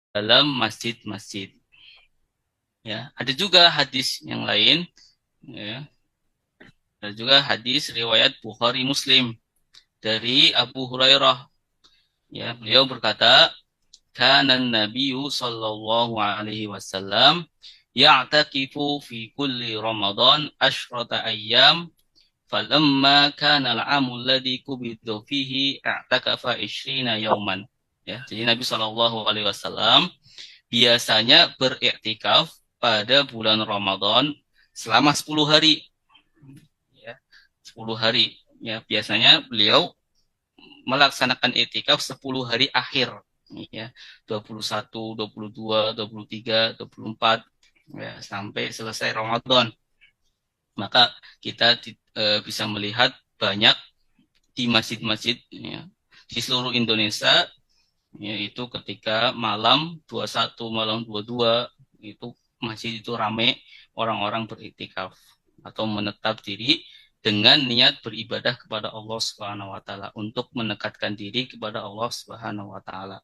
dalam masjid-masjid. Ya, ada juga hadis yang lain, ya, ada juga hadis riwayat Bukhari Muslim dari Abu Hurairah. Ya, beliau berkata, kana Nabiyyu sallallahu alaihi wasallam ya'takifu fi kulli Ramadan asyrata ayyam falamma kana al-'amu alladhi qubida fihi i'takafa 20 yauman. Ya, jadi Nabi sallallahu alaihi wasallam biasanya beriktikaf pada bulan Ramadan selama 10 hari, ya. 10 hari. Ya, biasanya beliau melaksanakan iktikaf 10 hari akhir, ya. 21, 22, 23, 24, ya, sampai selesai Ramadan. Maka kita bisa melihat banyak di masjid-masjid, ya, di seluruh Indonesia, yaitu ketika malam 21, malam 22 itu masjid itu ramai orang-orang beriktikaf atau menetap diri dengan niat beribadah kepada Allah Subhanahu wa taala untuk mendekatkan diri kepada Allah Subhanahu wa taala.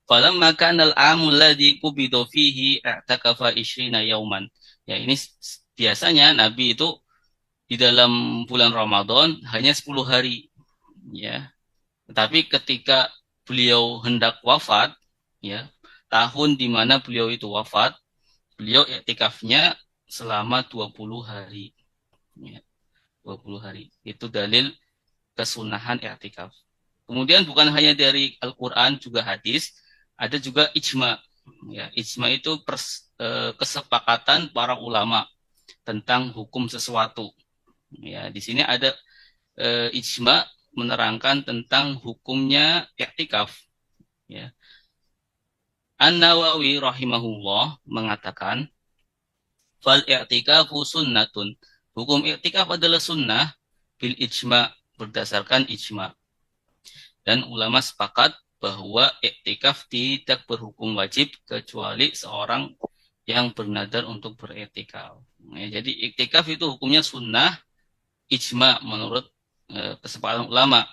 Falamma kana al-amul ladzi qubida fihi i'takafa 20 yauman. Ya, ini biasanya Nabi itu di dalam bulan Ramadan hanya 10 hari, ya. Tetapi ketika beliau hendak wafat, ya, tahun di mana beliau itu wafat, beliau iktikafnya selama 20 hari. Ya, 20 hari. Itu dalil kesunahan iktikaf. Kemudian bukan hanya dari Al-Quran, juga hadis, ada juga ijma. Ya, ijma itu kesepakatan para ulama tentang hukum sesuatu. Ya, di sini ada ijma menerangkan tentang hukumnya iktikaf. Ya. An-Nawawi rahimahullah mengatakan, fal i'tikafu sunnatun. Hukum i'tikaf adalah sunnah bil ijma, berdasarkan ijma. Dan ulama sepakat bahwa iktikaf tidak berhukum wajib kecuali seorang yang bernadar untuk beriktikaf. Ya, jadi iktikaf itu hukumnya sunnah ijma menurut kesepakatan ulama,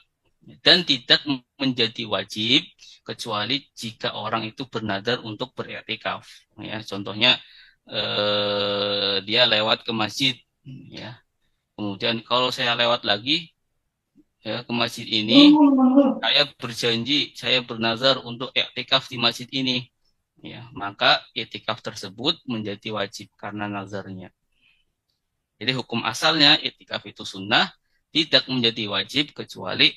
dan tidak menjadi wajib kecuali jika orang itu bernadar untuk beriktikaf. Ya, contohnya dia lewat ke masjid, ya. Kemudian kalau saya lewat lagi, ya, ke masjid ini, saya berjanji, saya bernazar untuk iktikaf di masjid ini. Ya, maka iktikaf tersebut menjadi wajib karena nazarnya. Jadi hukum asalnya iktikaf itu sunnah, tidak menjadi wajib kecuali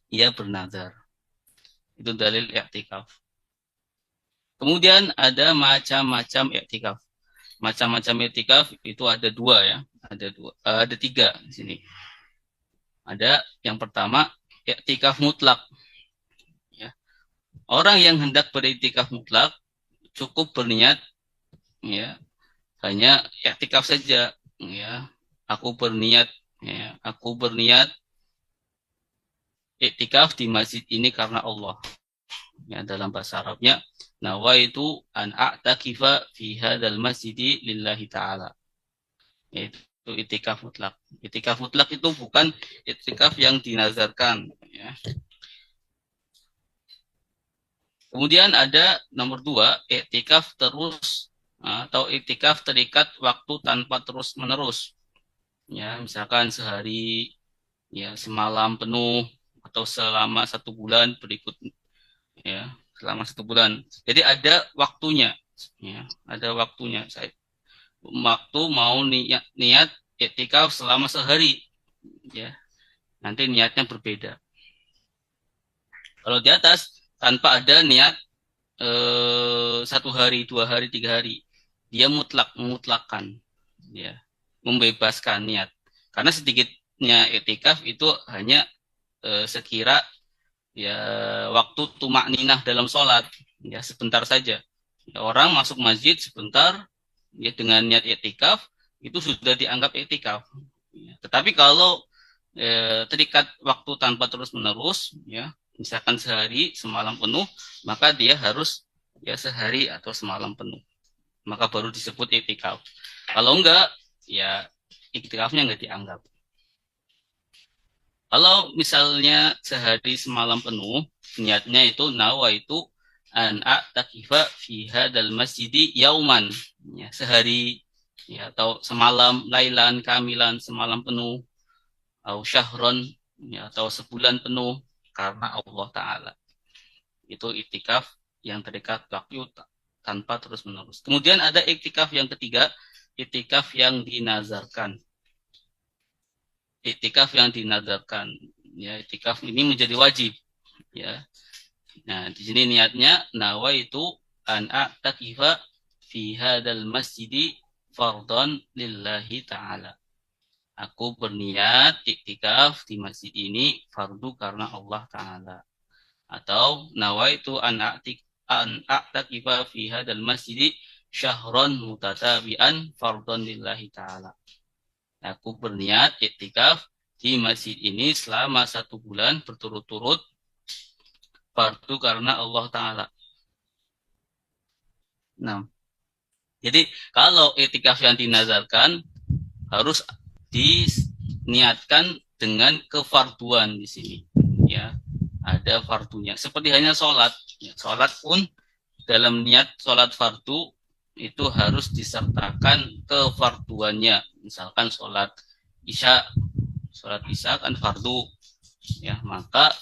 ia bernazar. Itu dalil iktikaf. Kemudian ada macam-macam iktikaf. Macam-macam iktikaf itu ada dua, ya. Ada dua, ada tiga di sini. Ada yang pertama iktikaf mutlak. Ya. Orang yang hendak beriktikaf mutlak cukup berniat, ya, hanya iktikaf saja, ya. Aku berniat, ya, aku berniat iktikaf di masjid ini karena Allah. Ya, dalam bahasa Arabnya nawaitu an a'takifa fi hadzal masjidi lillahi taala. Yaitu iktikaf mutlak. Iktikaf mutlak itu bukan iktikaf yang dinazarkan, ya. Kemudian ada nomor dua, iktikaf terus atau iktikaf terikat waktu tanpa terus menerus. Ya, misalkan sehari, ya, semalam penuh, atau selama 1 bulan berikut, ya, selama 1 bulan. Jadi ada waktunya, ya, ada waktunya. Saya waktu mau niat iktikaf selama sehari, ya, nanti niatnya berbeda. Kalau di atas tanpa ada niat 1 hari, 2 hari, 3 hari, dia mutlakan, ya, membebaskan niat. Karena sedikitnya iktikaf itu hanya sekira, ya, waktu tumak ninah dalam sholat, ya, sebentar saja. Ya, orang masuk masjid sebentar, ya, dengan niat iktikaf itu sudah dianggap iktikaf. Ya, tetapi kalau terikat waktu tanpa terus menerus, ya, misalkan sehari semalam penuh, maka dia harus, ya, sehari atau semalam penuh, maka baru disebut iktikaf. Kalau enggak, ya, iktikafnya enggak dianggap. Kalau misalnya sehari semalam penuh, niatnya itu nawa itu an a'takifa fi hadzal masjidi yauman, ya, sehari, ya, atau semalam lailan kamilan, semalam penuh, atau syahron, ya, atau sebulan penuh karena Allah Ta'ala. Itu iktikaf yang terikat waktu tanpa terus-menerus. Kemudian ada iktikaf yang ketiga, iktikaf yang dinazarkan. Iktikaf yang dinazarkan, ya, iktikaf ini menjadi wajib, ya. Nah, di sini niatnya nawa itu an a'takifa fi hadzal masjidi fardhan lillahi ta'ala. Aku berniat iktikaf di masjid ini fardu karena Allah Ta'ala. Atau nawaitu an a'takifa fi hadzal masjid syahron mutatabi'an fardhan lillahi ta'ala. Aku berniat iktikaf di masjid ini selama 1 bulan berturut-turut fardu karena Allah Ta'ala. Nah, jadi kalau iktikaf yang dinazarkan harus diniatkan dengan kefarduan di sini, ya, ada fardunya. Seperti hanya sholat, ya, sholat pun dalam niat sholat fardu itu harus disertakan kefarduannya. Misalkan sholat isya kan fardu, ya, maka,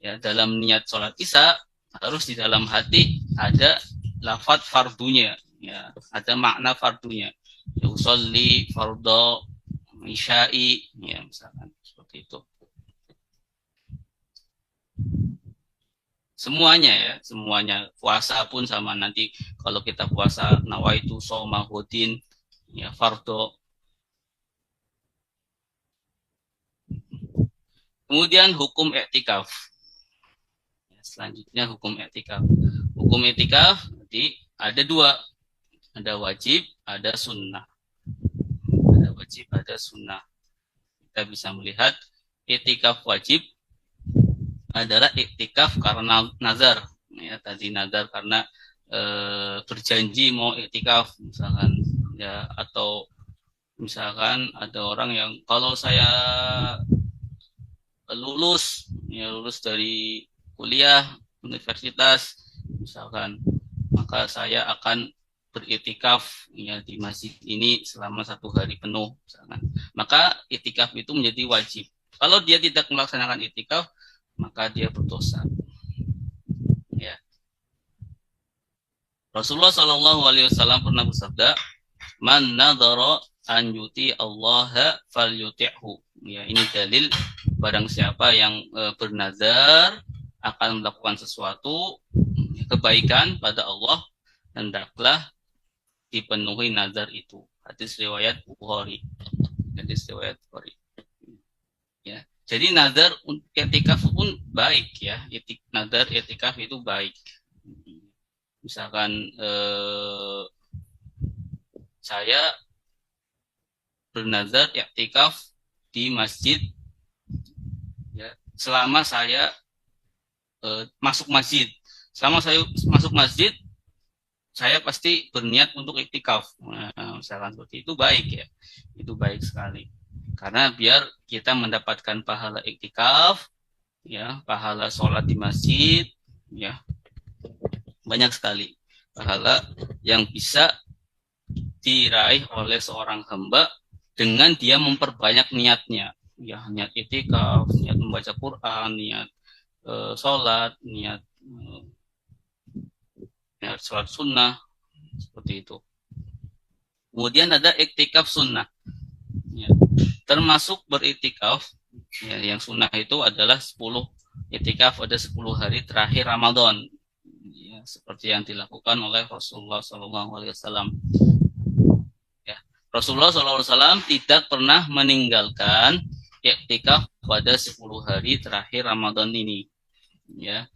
ya, dalam niat sholat isya harus di dalam hati ada lafadz fardunya, ya, ada makna fardunya. Usolli fardhu isya'i, ya, misalkan seperti itu. Semuanya, ya, semuanya. Puasa pun sama, nanti kalau kita puasa nawaitu shauma hudin, ya, fardhu. Kemudian hukum i'tikaf. Ya, selanjutnya hukum i'tikaf. Hukum i'tikaf nanti ada 2. Ada wajib, ada sunnah. Ada wajib, ada sunnah. Kita bisa melihat i'tikaf wajib adalah iktikaf karena nazar, ya, tadi nazar karena berjanji mau iktikaf misalkan, ya, atau misalkan ada orang yang kalau saya lulus dari kuliah universitas misalkan, maka saya akan beriktikaf, ya, di masjid ini selama 1 hari penuh misalkan. Maka iktikaf itu menjadi wajib. Kalau dia tidak melaksanakan iktikaf, maka dia berdosa. Ya. Rasulullah Shallallahu Alaihi Wasallam pernah bersabda, "Man nadhara an yuti Allah falyuti'hu." Ya, ini dalil barang siapa yang bernazar akan melakukan sesuatu kebaikan pada Allah, hendaklah dipenuhi nazar itu. Hadis riwayat Bukhari. Ya. Jadi nazar i'tikaf pun baik, ya. Nazar i'tikaf itu baik. Misalkan saya bernazar i'tikaf di masjid, ya, selama saya masuk masjid. Selama saya masuk masjid, saya pasti berniat untuk i'tikaf. Nah, misalkan seperti itu baik, ya. Itu baik sekali. Karena biar kita mendapatkan pahala iktikaf, ya, pahala sholat di masjid, ya, banyak sekali pahala yang bisa diraih oleh seorang hamba dengan dia memperbanyak niatnya, ya, niat iktikaf, niat membaca Quran, niat sholat, niat sholat sunnah, seperti itu. Kemudian ada iktikaf sunnah, ya. Termasuk beriktikaf, ya, yang sunnah itu adalah 10 iktikaf pada 10 hari terakhir Ramadan, ya, seperti yang dilakukan oleh Rasulullah SAW. Ya, Rasulullah SAW tidak pernah meninggalkan iktikaf pada 10 hari terakhir Ramadan ini, ya,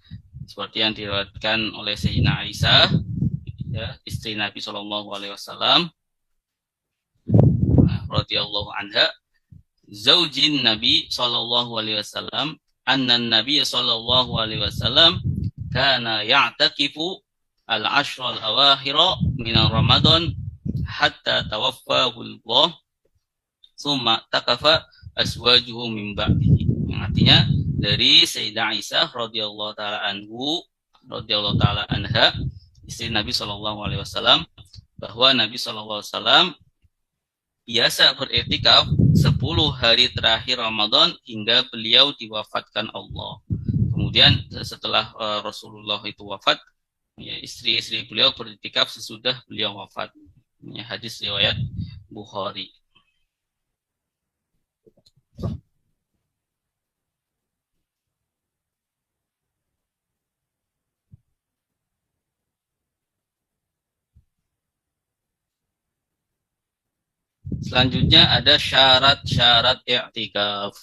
seperti yang diriwayatkan oleh Sayyidina Aisyah, ya, istri Nabi SAW, radhiyallahu anha, zaujin Nabi sallallahu alaihi wasallam, anna Nabi sallallahu alaihi wasallam kana ya'takifu al-ashra al-awakhira min Ramadan hatta tawaffahu Allah, thumma takafa aswajuhu min ba'dihi. artinya dari Sayyidah Aisyah radhiyallahu taala anha, istri Nabi Shallallahu alaihi wasallam, bahwa Nabi Shallallahu alaihi wasallam biasa beriktikaf 10 hari terakhir Ramadan hingga beliau diwafatkan Allah. Kemudian setelah Rasulullah itu wafat, ya, istri-istri beliau beriktikaf sesudah beliau wafat. Ya, hadis riwayat Bukhari. Selanjutnya ada syarat-syarat i'tikaf.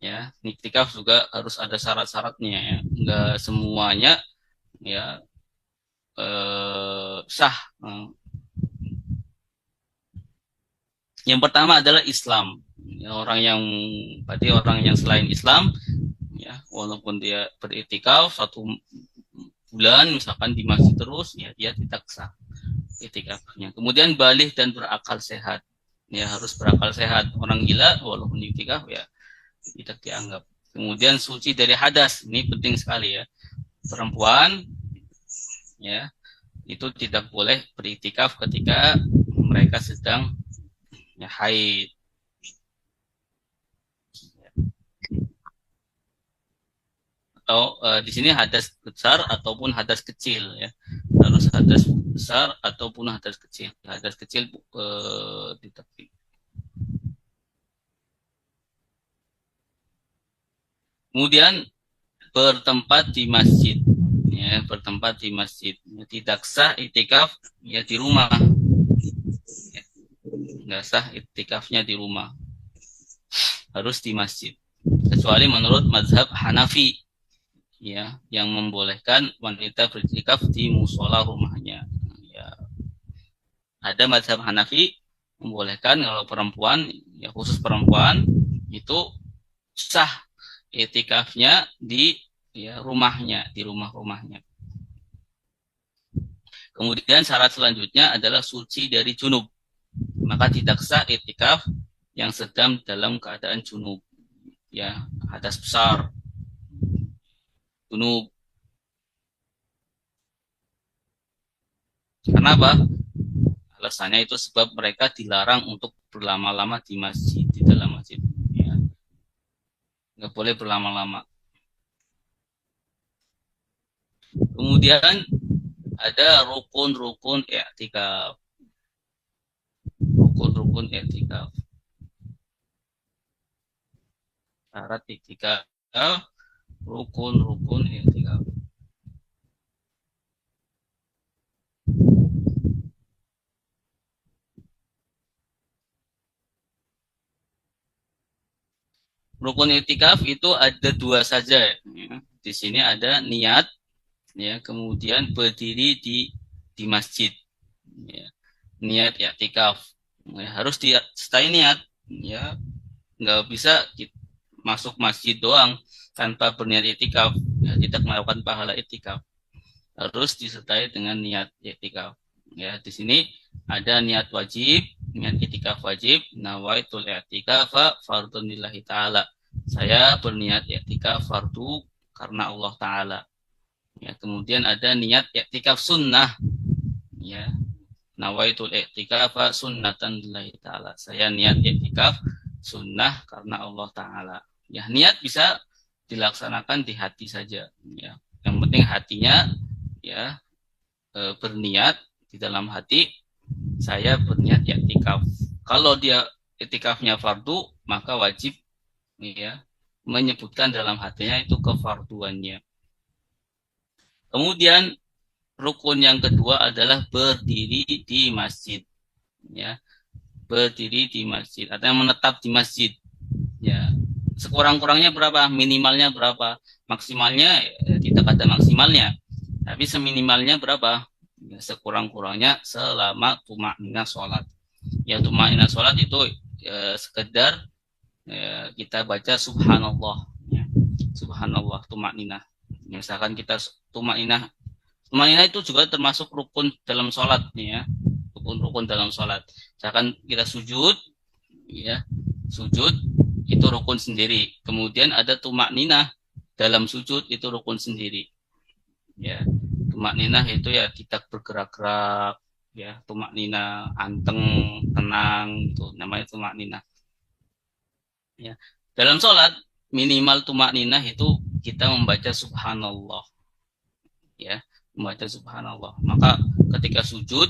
Ya, i'tikaf juga harus ada syarat-syaratnya ya. Enggak semuanya ya sah. Yang pertama adalah Islam. Ya, orang yang selain Islam, ya, walaupun dia beriktikaf 1 bulan misalkan di masjid terus, ya dia tidak sah iktikafnya. Kemudian balik dan berakal sehat. Ya, harus berakal sehat. Orang gila walaupun iktikaf ya tidak dianggap. Kemudian suci dari hadas. Ini penting sekali ya. Perempuan ya itu tidak boleh beriktikaf ketika mereka sedang ya, haid. Atau di sini hadas besar ataupun hadas kecil ya. Harus hadas besar ataupun hadas kecil. Hadas kecil di tepi. Kemudian bertempat di masjid. Ya, bertempat di masjid. Tidak sah iktikaf ya di rumah. Ya, nggak sah iktikafnya di rumah. Harus di masjid. Kecuali menurut mazhab Hanafi, ya, yang membolehkan wanita beriktikaf di musola rumahnya. Ya. Ada mazhab Hanafi membolehkan kalau perempuan, ya khusus perempuan itu sah iktikafnya di ya rumahnya, di rumahnya. Kemudian syarat selanjutnya adalah suci dari junub. Maka tidak sah iktikaf yang sedang dalam keadaan junub. Ya, hadas besar. Junub. Kenapa? Alasannya itu sebab mereka dilarang untuk berlama-lama di masjid, di dalam masjid. Ya. Nggak boleh berlama-lama. Kemudian ada rukun-rukun i'tikaf. Rukun-rukun i'tikaf. Syarat i'tikaf, rukun-rukun i'tikaf. Rukun i'tikaf itu ada 2 saja. Ya. Di sini ada niat, ya, kemudian berdiri di masjid. Ya. Niat i'tikaf. Ya, harus disertai niat. Ya, nggak bisa masuk masjid doang tanpa berniat i'tikaf. Ya, tidak melakukan pahala i'tikaf. Harus disertai dengan niat i'tikaf. Ya, di sini ada niat wajib, niat i'tikaf wajib, nawaitul i'tikafa fardhun lillahi ta'ala. Saya berniat i'tikaf fardu karena Allah Ta'ala. Ya, kemudian ada niat i'tikaf sunnah. Ya, nawaitul i'tikafa sunnatan lillahi ta'ala. Saya niat i'tikaf sunnah karena Allah Ta'ala. Ya, niat bisa dilaksanakan di hati saja. Ya, yang penting hatinya ya berniat di dalam hati. Saya berniat i'tikaf. Kalau dia i'tikafnya fardu, maka wajib ya menyebutkan dalam hatinya itu kefarduannya. Kemudian rukun yang kedua adalah berdiri di masjid. Ya, berdiri di masjid atau menetap di masjid. Ya, sekurang-kurangnya berapa? Minimalnya berapa? Maksimalnya tidak ada maksimalnya. Tapi seminimalnya berapa? Ya, sekurang-kurangnya selama tumakninah sholat. Ya, tumakninah sholat itu sekedar kita baca subhanallah. Ya, subhanallah tumakninah. Misalkan kita tumakninah itu juga termasuk rukun dalam sholat nih ya, rukun dalam sholat. Misalkan kita sujud, ya sujud, itu rukun sendiri. Kemudian ada tumak ninah dalam sujud, itu rukun sendiri. Ya, tumak ninah itu ya tidak bergerak-gerak, ya tumak ninah anteng, tenang, itu namanya tumak ninah. Ya, dalam sholat minimal tumak ninah itu kita membaca subhanallah, ya membaca subhanallah. Maka ketika sujud,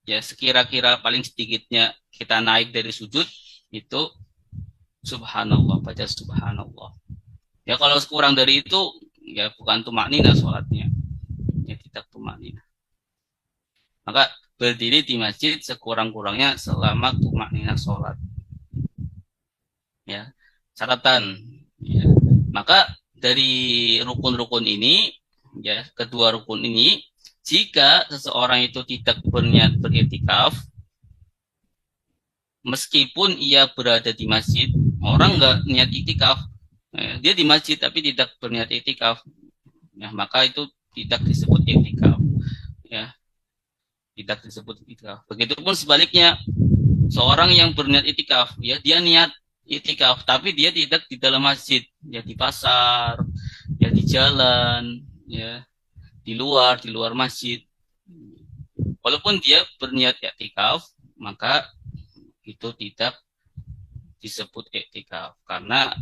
ya sekira-kira paling sedikitnya kita naik dari sujud itu subhanallah, baca subhanallah. Ya kalau kurang dari itu ya bukan tumak nina sholatnya, ya tidak tumak nina. Maka berdiri di masjid sekurang-kurangnya selama tumak nina sholat. Ya, catatan. Ya. Maka dari rukun-rukun ini, ya kedua rukun ini, jika seseorang itu tidak berniat beriktikaf, meskipun ia berada di masjid, orang nggak niat iktikaf, dia di masjid tapi tidak berniat iktikaf, ya, maka itu tidak disebut iktikaf, ya tidak disebut iktikaf. Begitupun sebaliknya, seorang yang berniat iktikaf, ya dia niat iktikaf tapi dia tidak di dalam masjid, ya di pasar, ya di jalan, ya di luar masjid. Walaupun dia berniat iktikaf, maka itu tidak disebut iktikaf karena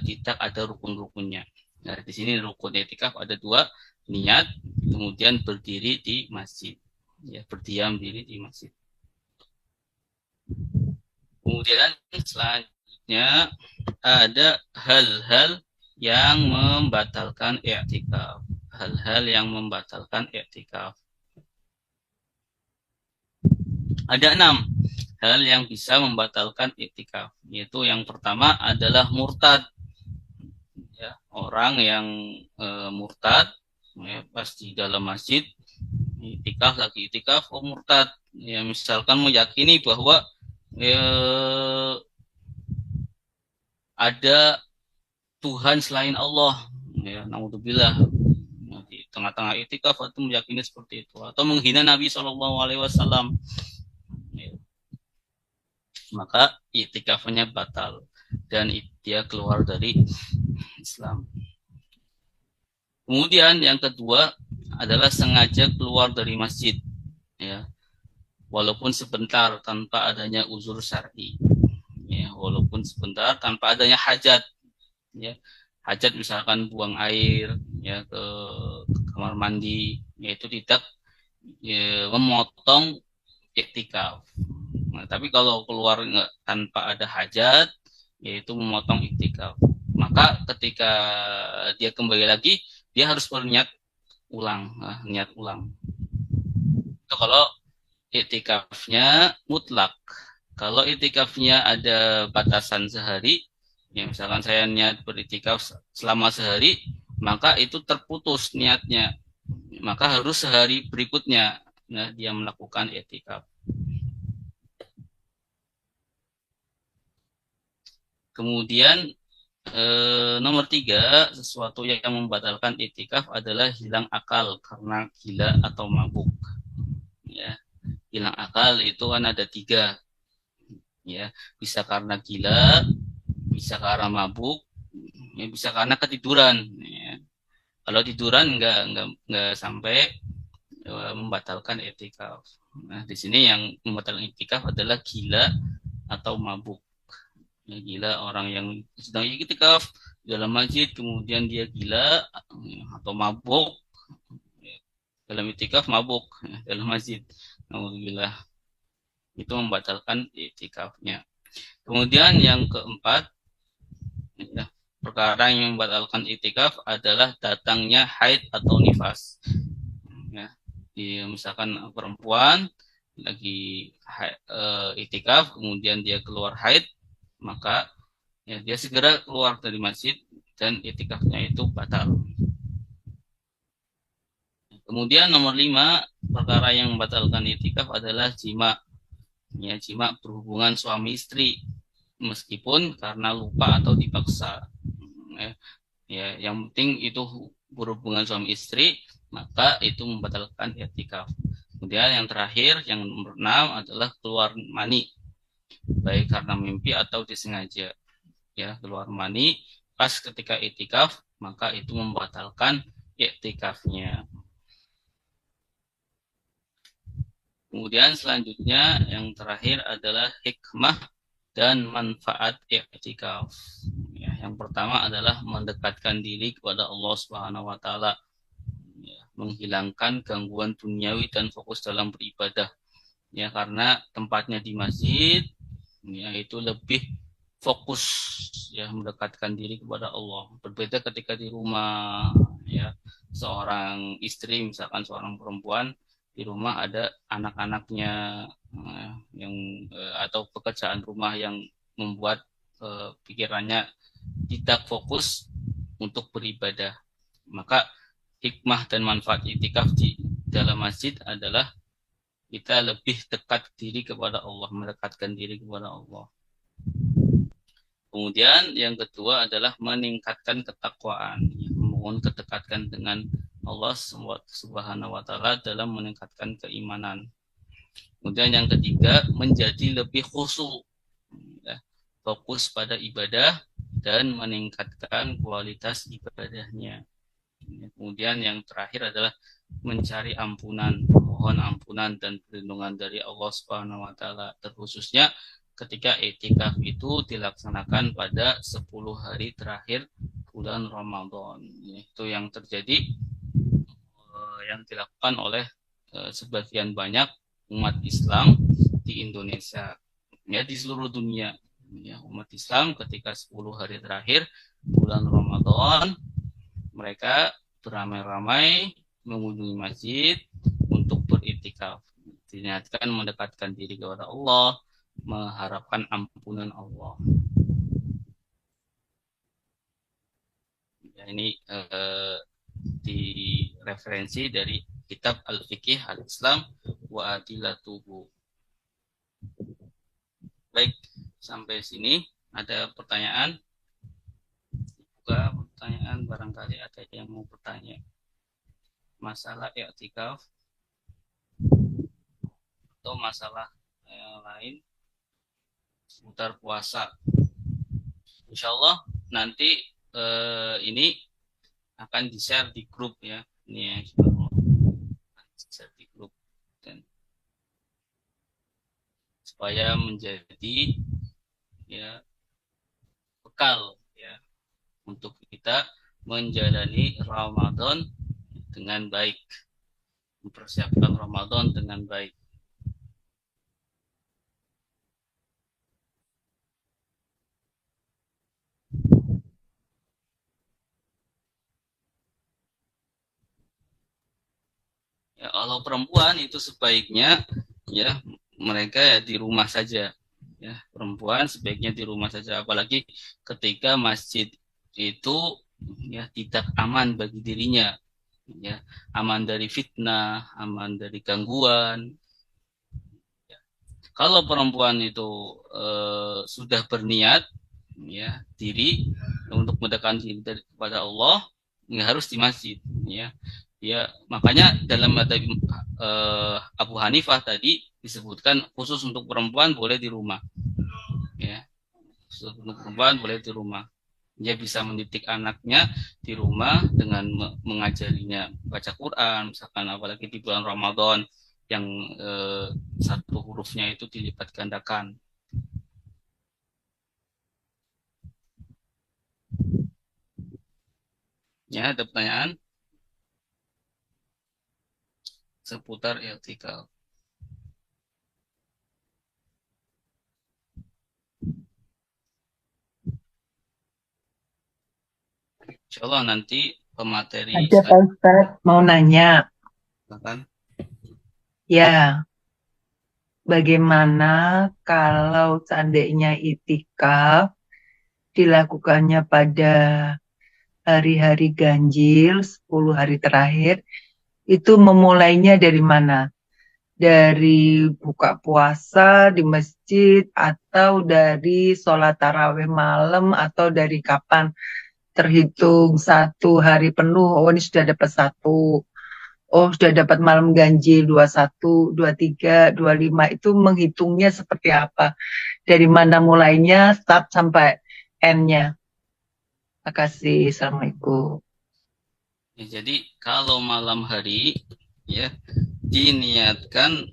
tidak ada rukun-rukunnya. Nah, di sini rukun iktikaf ada dua, niat, kemudian berdiri di masjid. Ya, berdiam diri di masjid. Kemudian selanjutnya ada hal-hal yang membatalkan iktikaf. Hal-hal yang membatalkan iktikaf. Ada 6 hal yang bisa membatalkan iktikaf. Yaitu yang pertama adalah murtad. Ya, orang yang murtad, ya, pas di dalam masjid iktikaf, lagi iktikaf, murtad, ya misalkan meyakini bahwa ya, ada Tuhan selain Allah, ya naudzubillah, ya, di tengah-tengah iktikaf atau meyakini seperti itu, atau menghina Nabi SAW, ya, maka iktikafnya batal dan dia keluar dari Islam. Kemudian yang kedua adalah sengaja keluar dari masjid, ya, walaupun sebentar tanpa adanya uzur syar'i, ya, walaupun sebentar tanpa adanya hajat, ya, hajat misalkan buang air, ya ke kamar mandi, yaitu tidak ya, memotong iktikaf. Nah, tapi kalau keluar tanpa ada hajat, yaitu memotong iktikaf. Maka ketika dia kembali lagi, dia harus berniat ulang, niat ulang. Itu kalau iktikafnya mutlak. Kalau iktikafnya ada batasan sehari, ya misalkan saya niat beriktikaf selama sehari, maka itu terputus niatnya. Maka harus sehari berikutnya, nah, dia melakukan iktikaf. Kemudian nomor 3, sesuatu yang membatalkan iktikaf adalah hilang akal karena gila atau mabuk. Ya, hilang akal itu kan ada 3, ya, bisa karena gila, bisa karena mabuk, ya, bisa karena ketiduran. Ya. Kalau tiduran nggak sampai membatalkan iktikaf. Nah, di sini yang membatalkan iktikaf adalah gila atau mabuk. Ya, gila orang yang sedang iktikaf dalam masjid kemudian dia gila atau mabuk, dalam iktikaf mabuk dalam masjid, alhamdulillah, itu membatalkan iktikafnya. Kemudian yang keempat, ya, perkara yang membatalkan iktikaf adalah datangnya haid atau nifas. Ya, misalkan perempuan lagi iktikaf kemudian dia keluar haid, maka ya, dia segera keluar dari masjid dan iktikafnya itu batal. Kemudian nomor 5, perkara yang membatalkan iktikaf adalah jima. Ya, jima berhubungan suami istri meskipun karena lupa atau dipaksa. Ya, yang penting itu berhubungan suami istri, maka itu membatalkan iktikaf. Kemudian yang terakhir, yang nomor 6 adalah keluar mani, baik karena mimpi atau disengaja. ya keluar mani pas ketika i'tikaf, maka itu membatalkan i'tikafnya. Kemudian selanjutnya yang terakhir adalah hikmah dan manfaat i'tikaf. Ya, yang pertama adalah mendekatkan diri kepada Allah Subhanahu wa taala, ya, menghilangkan gangguan duniawi dan fokus dalam beribadah. Ya, karena tempatnya di masjid, ya itu lebih fokus, ya, mendekatkan diri kepada Allah. Berbeda ketika di rumah, ya, seorang istri misalkan seorang perempuan di rumah ada anak-anaknya, yang atau pekerjaan rumah yang membuat pikirannya tidak fokus untuk beribadah. Maka hikmah dan manfaat iktikaf di dalam masjid adalah kita lebih dekat diri kepada Allah, mendekatkan diri kepada Allah. Kemudian yang kedua adalah meningkatkan ketakwaan, memohon kedekatan dengan Allah Subhanahu wa taala dalam meningkatkan keimanan. Kemudian yang ketiga, menjadi lebih khusyuk, ya, fokus pada ibadah dan meningkatkan kualitas ibadahnya. Kemudian yang terakhir adalah mencari ampunan, mohon ampunan dan perlindungan dari Allah Subhanahu wa taala, terkhususnya ketika i'tikaf itu dilaksanakan pada 10 hari terakhir bulan Ramadan. Itu yang terjadi, yang dilakukan oleh sebagian banyak umat Islam di Indonesia, ya, di seluruh dunia. Ya, umat Islam ketika 10 hari terakhir bulan Ramadan, mereka beramai-ramai mengunjungi masjid untuk beriktikaf, diniatkan mendekatkan diri kepada Allah, mengharapkan ampunan Allah. Ya, ini di referensi dari kitab Al-Fiqih Al-Islam wa Adilatuhu. Baik, sampai sini ada pertanyaan? Buka pertanyaan, barangkali ada yang mau bertanya masalah i'tikaf atau masalah lain seputar puasa. Insya Allah nanti ini akan di-share di grup, ya. Ini ya, insya Allah di-share di grup, dan supaya menjadi, ya, bekal, ya, untuk kita menjalani Ramadan dengan baik, mempersiapkan Ramadan dengan baik. Ya, kalau perempuan itu sebaiknya, ya, mereka ya di rumah saja. Ya, perempuan sebaiknya di rumah saja, apalagi ketika masjid itu, ya, tidak aman bagi dirinya, ya, aman dari fitnah, aman dari gangguan. Ya. Kalau perempuan itu sudah berniat, ya, diri untuk mendekatkan diri kepada Allah, ya, harus di masjid, ya. Ya, makanya dalam madhab Abu Hanifah tadi disebutkan khusus untuk perempuan boleh di rumah, ya, khusus untuk perempuan boleh di rumah. Dia bisa mendidik anaknya di rumah dengan mengajarinya baca Quran, misalkan, apalagi di bulan Ramadan yang satu hurufnya itu dilipat gandakan. Ya, ada pertanyaan seputar i'tikaf? Insya Allah nanti pemateri ada Pak Ustadz mau nanya. Silakan. Ya, bagaimana kalau seandainya itikaf dilakukannya pada hari-hari ganjil, 10 hari terakhir, itu memulainya dari mana? Dari buka puasa di masjid, atau dari sholat tarawih malam, atau dari kapan terhitung 1 hari penuh? Oh, ini sudah dapat 1. Oh, sudah dapat malam ganjil 21, 23, 25. Itu menghitungnya seperti apa? Dari mana mulainya, start sampai N-nya. Makasih. Assalamualaikum. Ya, jadi kalau malam hari ya diniatkan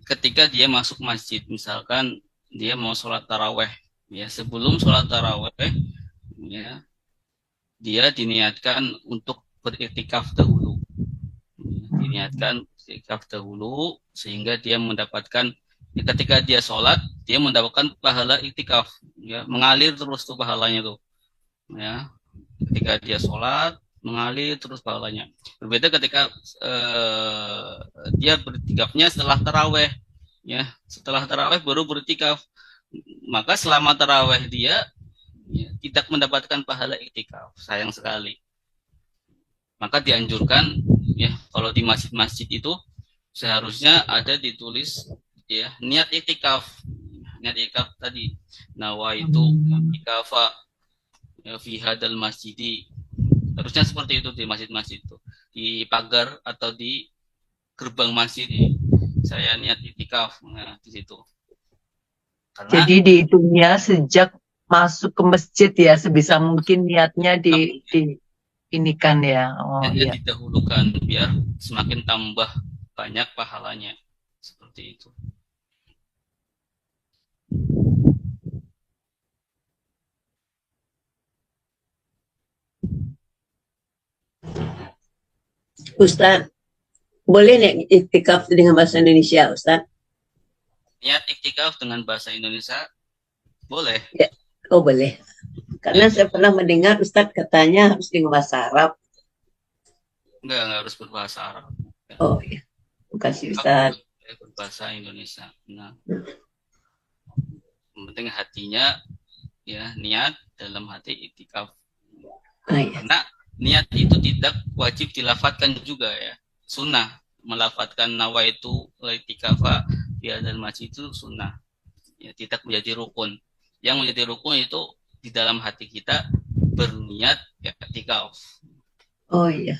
ketika dia masuk masjid, misalkan dia mau sholat taraweh, ya sebelum sholat taraweh, ya dia diniatkan untuk beriktikaf dahulu, diniatkan beriktikaf dahulu sehingga dia mendapatkan ketika dia sholat dia mendapatkan pahala iktikaf, ya mengalir terus tuh pahalanya tuh, ya ketika dia sholat mengalir terus pahalanya. Berbeda ketika dia beriktikafnya setelah taraweh, ya setelah taraweh baru beriktikaf, maka selama taraweh dia ya, tidak mendapatkan pahala iktikaf, sayang sekali. Maka dianjurkan ya kalau di masjid-masjid itu seharusnya ada ditulis ya niat iktikaf, niat iktikaf tadi nawaitu iktikafa ya, fi hadal masjidi, harusnya seperti itu di masjid-masjid itu, di pagar atau di gerbang masjid ini saya niat iktikaf, nah, di situ. Karena Jadi dihitungnya sejak masuk ke masjid ya, sebisa mungkin niatnya di inikan ya. Oh iya. didahulukan biar semakin tambah banyak pahalanya, seperti itu. Ustaz, boleh nih iktikaf dengan bahasa Indonesia, Ustaz? Niat iktikaf dengan bahasa Indonesia boleh. Ya. Oh boleh. Karena saya pernah mendengar Ustaz katanya harus dengan bahasa Arab. Enggak harus berbahasa Arab. Oh iya. Terima kasih Ustaz. Berbahasa Indonesia. Nah, yang penting hatinya ya niat dalam hati iktikaf. Iya. Karena niat itu tidak wajib dilafatkan juga ya. Sunnah melafatkan nawaitu laitikafa di hadzal masjid itu sunnah. Ya, tidak menjadi rukun. Yang menjadi rukun itu di dalam hati kita berniat iktikaf. Oh iya.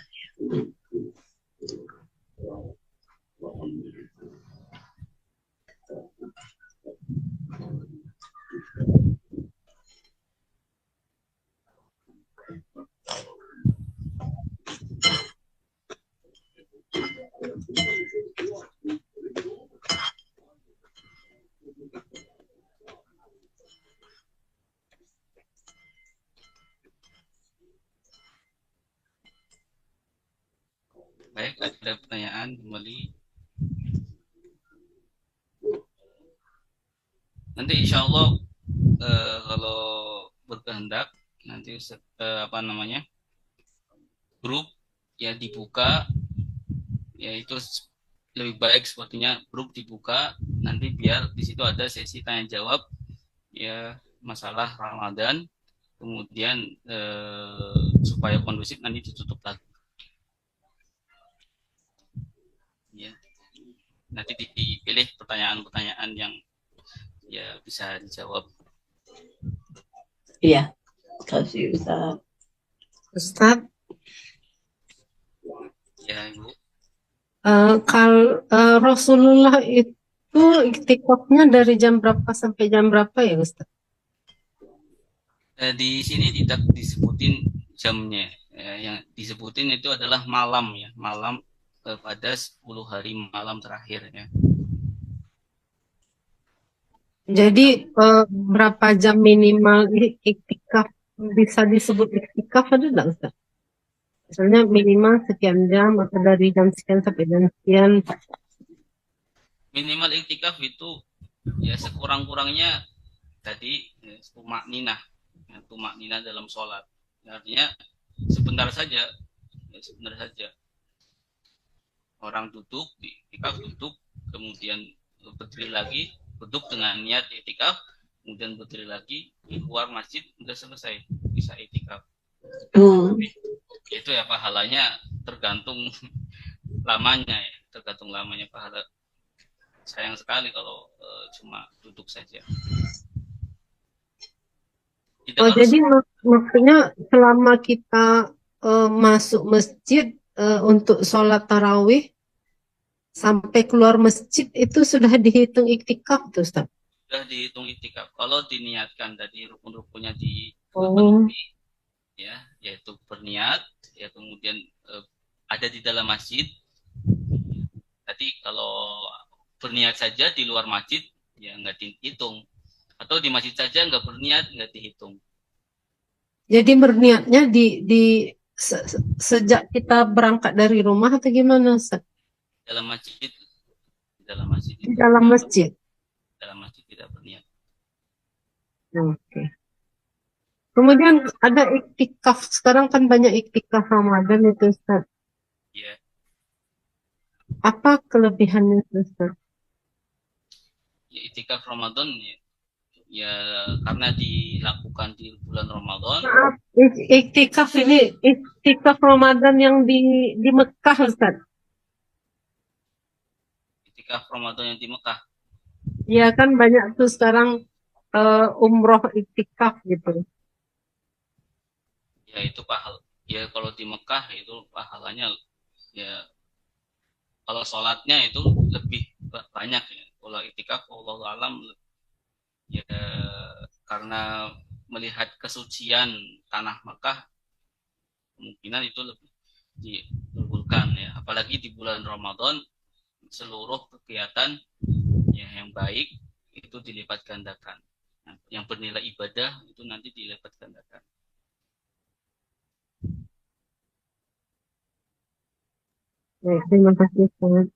Baik, ada pertanyaan kembali. Nanti insya Allah kalau berkehendak nanti grup ya dibuka, ya itu lebih baik sepertinya grup dibuka nanti biar di situ ada sesi tanya jawab ya masalah Ramadan, kemudian supaya kondusif nanti ditutup lagi. Ya. Nanti dipilih pertanyaan-pertanyaan yang ya bisa dijawab. Iya. Kasih Ustaz. Ustaz, Ya Ibu. Kalau Rasulullah itu iktikafnya dari jam berapa sampai jam berapa ya Ustaz? Di sini tidak disebutin jamnya. Yang disebutin itu adalah malam ya, malam pada 10 hari malam terakhir ya. Jadi berapa jam minimal iktikaf bisa disebut iktikaf ada nggak Ustaz? Misalnya minimal sekian jam atau dari jam sekian sampai jam sekian. Minimal iktikaf itu ya sekurang-kurangnya tadi tumak ninah dalam sholat. Artinya sebentar saja, orang duduk di iktikaf, duduk kemudian berdiri lagi, duduk dengan niat iktikaf, kemudian berdiri lagi, keluar masjid sudah selesai, bisa iktikaf. Itu ya pahalanya tergantung lamanya ya, tergantung lamanya pahala. Sayang sekali kalau cuma duduk saja. Jadi maksudnya selama kita masuk masjid untuk sholat tarawih sampai keluar masjid itu sudah dihitung iktikaf tuh Ustaz? sudah dihitung itikaf. Kalau diniatkan tadi rukun-rukunnya Oh, dipenuhi, ya, yaitu berniat, ya kemudian ada di dalam masjid. Tadi kalau berniat saja di luar masjid, ya nggak dihitung. Atau di masjid saja nggak berniat, nggak dihitung. jadi berniatnya sejak kita berangkat dari rumah atau gimana, Ustaz? Dalam masjid, dalam masjid Di itu, dalam masjid. dalam masjid tidak berniat. Oke. Kemudian ada iktikaf. Sekarang kan banyak iktikaf Ramadan itu, Ustaz. Ya, Apa kelebihannya, Ustaz? ya itikaf Ramadan ya, ya karena dilakukan di bulan Ramadan. Maaf, iktikaf ini iktikaf Ramadan yang di Mekah, Ustaz. Itikaf Ramadan yang di Mekah, Ya kan banyak tuh sekarang umroh iktikaf gitu. ya itu ya kalau di Mekah itu pahalanya, ya kalau sholatnya itu lebih banyak ya. Kalau itikaf Allah alam, ya karena melihat kesucian tanah Mekah, kemungkinan itu lebih diunggulkan ya. Apalagi di bulan Ramadan, seluruh kegiatan ya yang baik itu dilipat gandakan. Nah, yang bernilai ibadah itu nanti dilipat gandakan. Baik, terima kasih, Ustaz.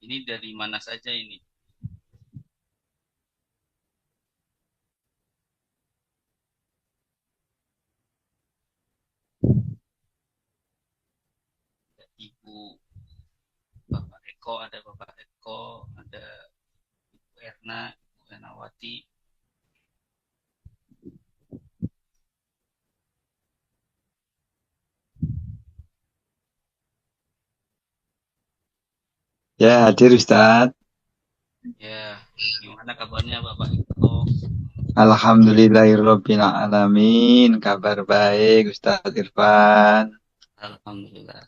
Ini dari mana saja ini? Ibu Bapak Eko, ada Bapak Eko, ada Ibu Erna, Ibu Ernawati. Ya, hadir Ustaz. Ya, gimana kabarnya Bapak Eko? Alhamdulillahirabbil alamin. Kabar baik Ustaz Irfan. Alhamdulillah.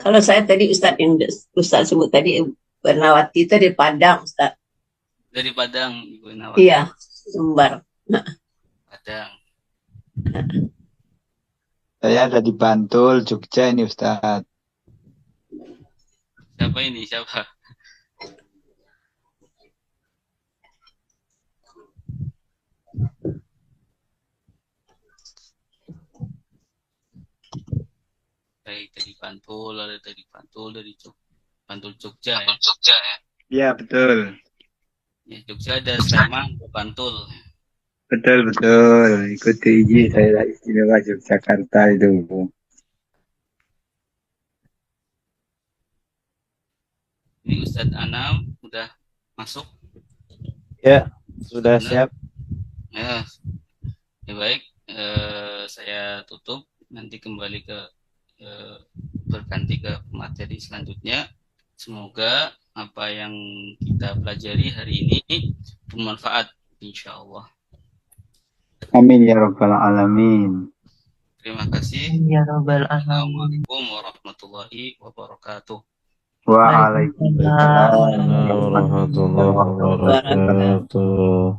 Kalau saya tadi Ustaz yang Ustaz sebut tadi Bernawati itu dari Padang Ustaz. Dari Padang, Ibu Ernawati. Iya, Sumbar. Padang. Saya ada di Bantul, Jogja ini Ustaz. Siapa ini? Siapa? Baik, dari Bantul, ada dari Bantul, dari Bantul Jogja ya. Iya, betul. Ya, Jogja ada Sleman, ada Bantul. Betul. Ikuti izin saya istimewa Yogyakarta itu. Ini Ustadz Anam udah masuk? Ya, sudah siap. Ya, ya baik. Saya tutup. Nanti kembali berganti ke materi selanjutnya. Semoga apa yang kita pelajari hari ini bermanfaat, insya Allah. Amin ya rabbal alamin. Terima kasih. Ya Rabbal Alamin. Assalamualaikum warahmatullahi wabarakatuh. Waalaikumsalam warahmatullahi wabarakatuh.